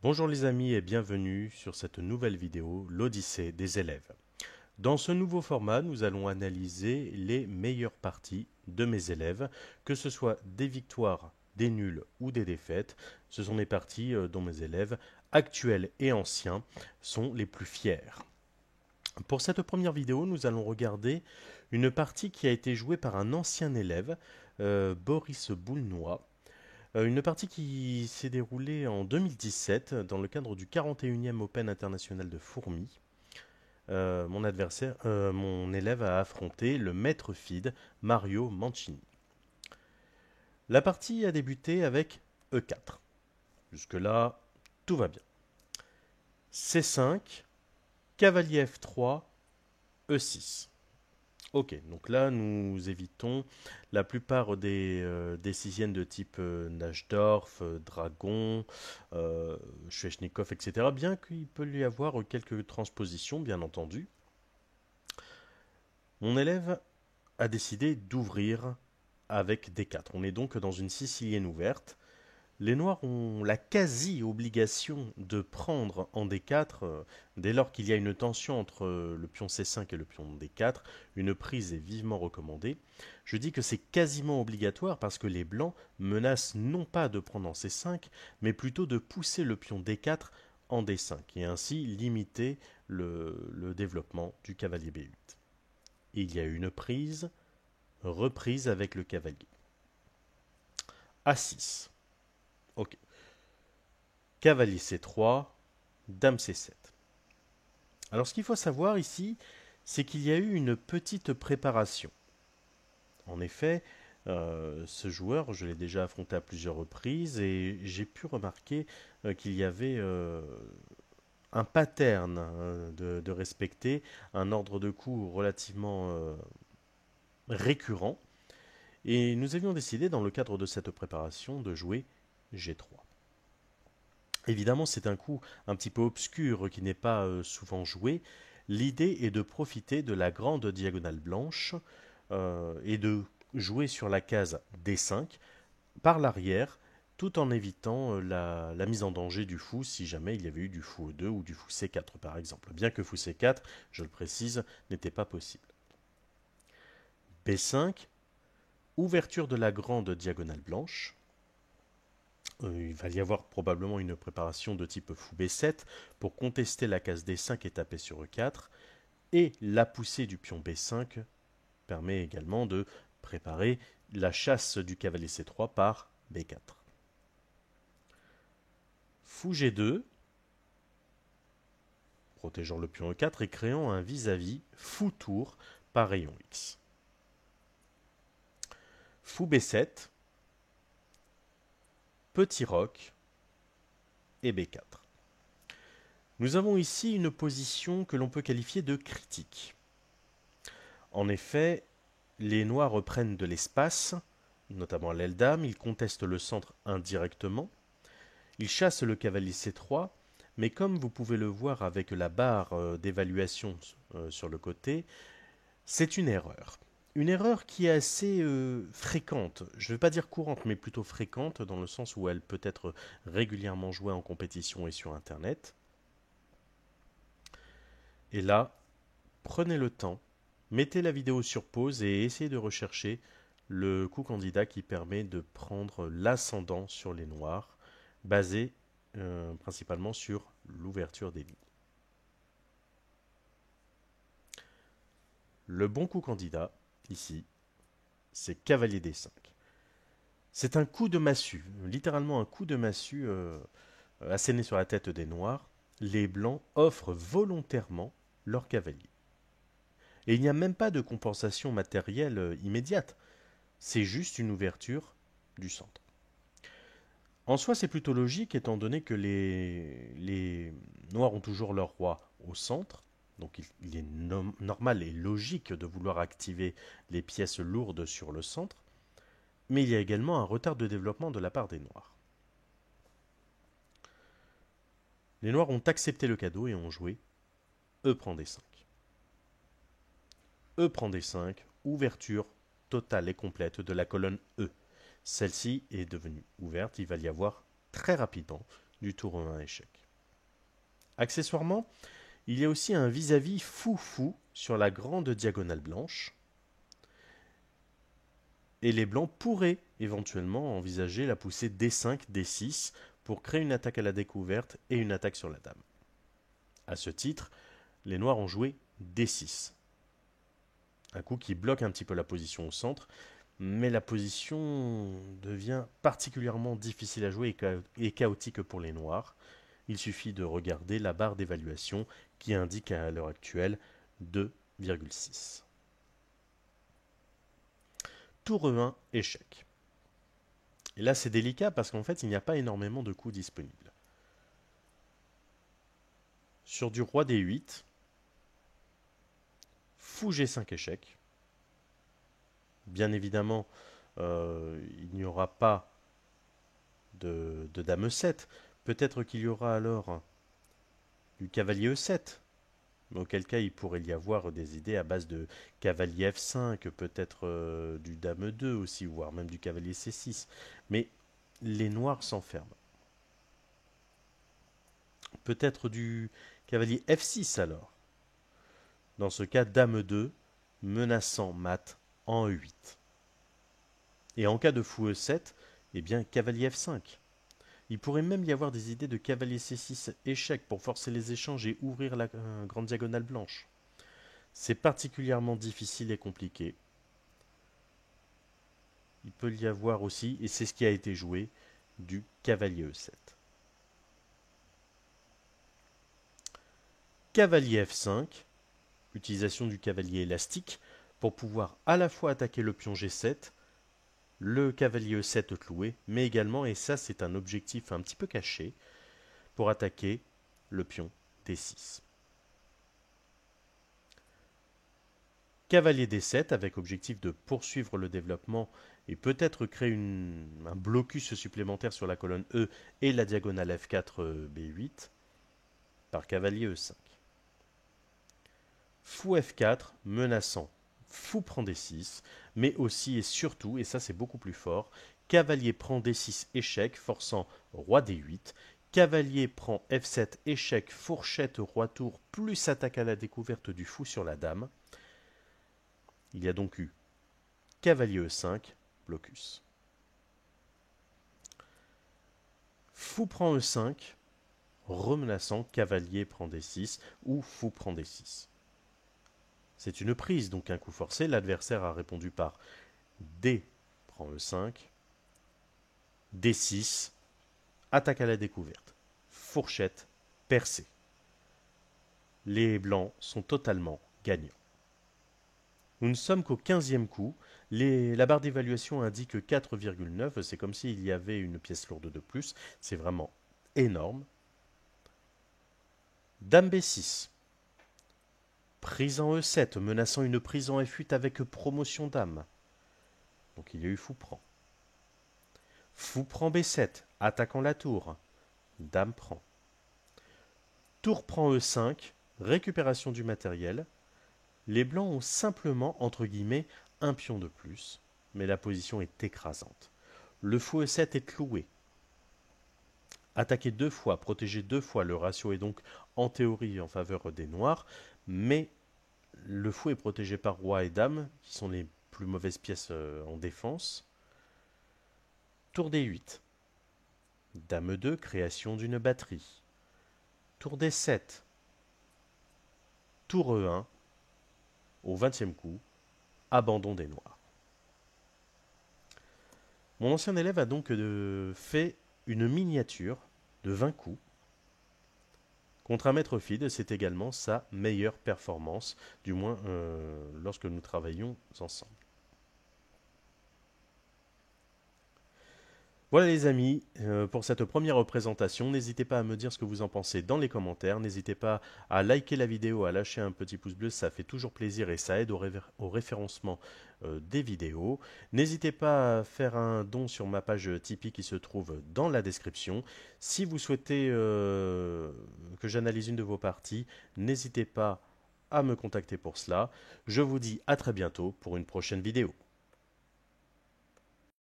Bonjour les amis et bienvenue sur cette nouvelle vidéo, l'Odyssée des élèves. Dans ce nouveau format, nous allons analyser les meilleures parties de mes élèves, que ce soit des victoires, des nuls ou des défaites. Ce sont les parties dont mes élèves, actuels et anciens, sont les plus fiers. Pour cette première vidéo, nous allons regarder une partie qui a été jouée par un ancien élève, Boris Boulnois. Une partie qui s'est déroulée en 2017 dans le cadre du 41e Open international de Fourmi. Mon élève a affronté le maître FIDE Mario Mancini. La partie a débuté avec E4. Jusque-là, tout va bien. C5, cavalier F3, E6. Ok, donc là nous évitons la plupart des décisions de type Najdorf, Dragon, Schwechnikov, etc. Bien qu'il peut y avoir quelques transpositions, bien entendu. Mon élève a décidé d'ouvrir avec D4. On est donc dans une sicilienne ouverte. Les noirs ont la quasi-obligation de prendre en D4 dès lors qu'il y a une tension entre le pion C5 et le pion D4. Une prise est vivement recommandée. Je dis que c'est quasiment obligatoire parce que les blancs menacent non pas de prendre en C5, mais plutôt de pousser le pion D4 en D5 et ainsi limiter le développement du cavalier B8. Il y a une prise, reprise avec le cavalier. A6. Ok. Cavalier C3, Dame C7. Alors ce qu'il faut savoir ici, c'est qu'il y a eu une petite préparation. En effet, ce joueur, je l'ai déjà affronté à plusieurs reprises et j'ai pu remarquer qu'il y avait un pattern de respecter, un ordre de coups relativement récurrent. Et nous avions décidé, dans le cadre de cette préparation, de jouer G3. Évidemment, c'est un coup un petit peu obscur qui n'est pas souvent joué. L'idée est de profiter de la grande diagonale blanche et de jouer sur la case D5 par l'arrière, tout en évitant la mise en danger du fou si jamais il y avait eu du fou E2 ou du fou C4 par exemple. Bien que fou C4, je le précise, n'était pas possible. B5, ouverture de la grande diagonale blanche. Il va y avoir probablement une préparation de type fou B7 pour contester la case D5 et taper sur E4. Et la poussée du pion B5 permet également de préparer la chasse du cavalier C3 par B4. Fou G2, protégeant le pion E4 et créant un vis-à-vis fou tour par rayon X. Fou B7, petit roc et B4. Nous avons ici une position que l'on peut qualifier de critique. En effet, les noirs reprennent de l'espace, notamment l'aile dame, ils contestent le centre indirectement, ils chassent le cavalier C3, mais comme vous pouvez le voir avec la barre d'évaluation sur le côté, c'est une erreur. Une erreur qui est assez fréquente, je ne vais pas dire courante, mais plutôt fréquente, dans le sens où elle peut être régulièrement jouée en compétition et sur Internet. Et là, prenez le temps, mettez la vidéo sur pause et essayez de rechercher le coup candidat qui permet de prendre l'ascendant sur les noirs, basé principalement sur l'ouverture des lignes. Le bon coup candidat, ici, c'est cavalier D5. C'est un coup de massue, littéralement un coup de massue asséné sur la tête des noirs. Les blancs offrent volontairement leur cavalier. Et il n'y a même pas de compensation matérielle immédiate. C'est juste une ouverture du centre. En soi, c'est plutôt logique étant donné que les noirs ont toujours leur roi au centre. Donc il est normal et logique de vouloir activer les pièces lourdes sur le centre. Mais il y a également un retard de développement de la part des noirs. Les noirs ont accepté le cadeau et ont joué E prend D5. E prend D5, ouverture totale et complète de la colonne E. Celle-ci est devenue ouverte, il va y avoir très rapidement du tour 1 échec. Accessoirement, il y a aussi un vis-à-vis fou-fou sur la grande diagonale blanche. Et les blancs pourraient éventuellement envisager la poussée D5, D6 pour créer une attaque à la découverte et une attaque sur la dame. À ce titre, les noirs ont joué D6. Un coup qui bloque un petit peu la position au centre, mais la position devient particulièrement difficile à jouer et chaotique pour les noirs. Il suffit de regarder la barre d'évaluation qui indique à l'heure actuelle 2,6. Tour 1, échec. Et là c'est délicat parce qu'en fait il n'y a pas énormément de coups disponibles. Sur du roi D8, fou G5 échec. Bien évidemment, il n'y aura pas de dame E7. Peut-être qu'il y aura alors du cavalier E7. Mais auquel cas, il pourrait y avoir des idées à base de cavalier F5, peut-être du dame E2 aussi, voire même du cavalier C6. Mais les noirs s'enferment. Peut-être du cavalier F6 alors. Dans ce cas, dame E2, menaçant mat en E8. Et en cas de fou E7, eh bien cavalier F5. Il pourrait même y avoir des idées de cavalier C6 échec pour forcer les échanges et ouvrir la grande diagonale blanche. C'est particulièrement difficile et compliqué. Il peut y avoir aussi, et c'est ce qui a été joué, du cavalier E7. Cavalier F5, utilisation du cavalier élastique pour pouvoir à la fois attaquer le pion G7, le cavalier E7 cloué, mais également, et ça c'est un objectif un petit peu caché, pour attaquer le pion D6. Cavalier D7 avec objectif de poursuivre le développement et peut-être créer un blocus supplémentaire sur la colonne E et la diagonale F4 B8 par cavalier E5. Fou F4 menaçant fou prend D6, mais aussi et surtout, et ça c'est beaucoup plus fort, cavalier prend D6 échec, forçant roi D8, cavalier prend F7 échec, fourchette roi tour, plus attaque à la découverte du fou sur la dame. Il y a donc eu cavalier E5, blocus. Fou prend E5, remenaçant cavalier prend D6 ou fou prend D6. C'est une prise, donc un coup forcé. L'adversaire a répondu par D prend E5, D6, attaque à la découverte, fourchette, percée. Les blancs sont totalement gagnants. Nous ne sommes qu'au 15e coup. La barre d'évaluation indique 4,9. C'est comme s'il y avait une pièce lourde de plus. C'est vraiment énorme. Dame B6. Prise en E7, menaçant une prise en F8 avec promotion dame. Donc il y a eu fou prend. Fou prend B7, attaquant la tour. Dame prend. Tour prend E5, récupération du matériel. Les blancs ont simplement, entre guillemets, un pion de plus, mais la position est écrasante. Le fou E7 est cloué. Attaquer 2 fois, protéger 2 fois, le ratio est donc en théorie en faveur des noirs, mais le fou est protégé par roi et dame, qui sont les plus mauvaises pièces en défense. Tour D8. Dame 2, création d'une batterie. Tour D7. Tour E1. Au 20e coup, abandon des noirs. Mon ancien élève a donc fait une miniature de 20 coups. Contre un maître FIDE, c'est également sa meilleure performance, du moins lorsque nous travaillons ensemble. Voilà les amis, pour cette première représentation, n'hésitez pas à me dire ce que vous en pensez dans les commentaires, n'hésitez pas à liker la vidéo, à lâcher un petit pouce bleu, ça fait toujours plaisir et ça aide au référencement des vidéos. N'hésitez pas à faire un don sur ma page Tipeee qui se trouve dans la description. Si vous souhaitez que j'analyse une de vos parties, n'hésitez pas à me contacter pour cela. Je vous dis à très bientôt pour une prochaine vidéo.